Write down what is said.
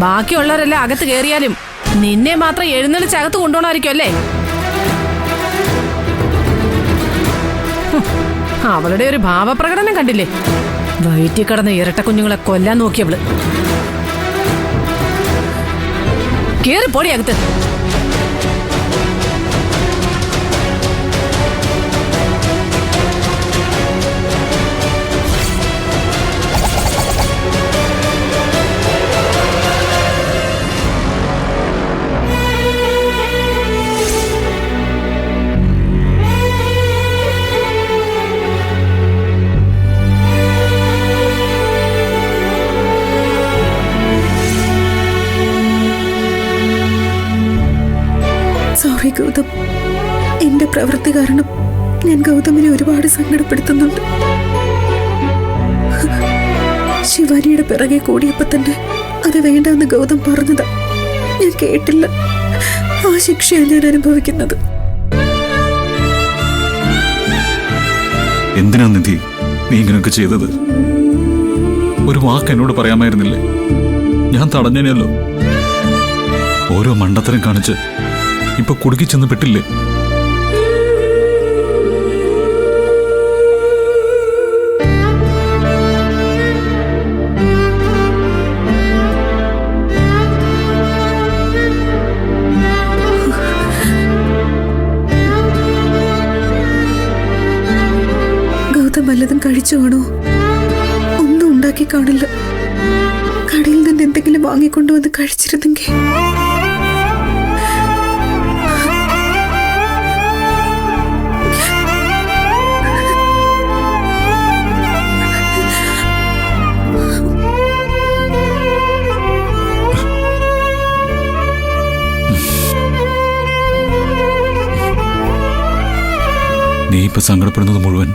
ബാക്കിയുള്ളവരെല്ലാം അകത്ത് കയറിയാലും നിന്നെ മാത്രം എഴുന്നള്ളിച്ച് അകത്ത് കൊണ്ടുപോകണമായിരിക്കും അല്ലേ? അവളുടെ ഒരു ഭാവപ്രകടനം കണ്ടില്ലേ? വയറ്റിൽ കിടന്ന ഇരട്ട കുഞ്ഞുങ്ങളെ കൊല്ലാൻ നോക്കിയവള്. കേറി പോടി അകത്ത്. സോറി ഗൗതം, എന്റെ പ്രവൃത്തി കാരണം ഞാൻ ഗൗതമിനെ ഒരുപാട് സങ്കടപ്പെടുത്തുന്നുണ്ട്. ശിവാനിയുടെ പിറകെ കൂടിയപ്പോ തന്നെ അത് വേണ്ടെന്ന് ഗൗതം പറഞ്ഞതാ. ഞാൻ കേട്ടില്ല. ആ ശിക്ഷയാണ് ഞാൻ അനുഭവിക്കുന്നത്. എന്തിനാ നിധി നീ ഇങ്ങനെയൊക്കെ ചെയ്തത്? ഒരു വാക്ക് എന്നോട് പറയാമായിരുന്നില്ലേ? ഞാൻ തടഞ്ഞനല്ലോ. ഓരോ മണ്ടത്തരം കാണിച്ച് ഇപ്പൊ കുടുക്കി ചെന്ന് പെട്ടില്ലേ? ഗൗതം വല്ലതും കഴിച്ചു കാണോ? ഒന്നും ഉണ്ടാക്കി കാണില്ല. കടയിൽ നിന്ന് എന്തെങ്കിലും വാങ്ങിക്കൊണ്ടുവന്ന് കഴിച്ചിരുന്നെങ്കിൽ. നീ ഇപ്പൊ സങ്കടപ്പെടുന്നത് മുഴുവൻ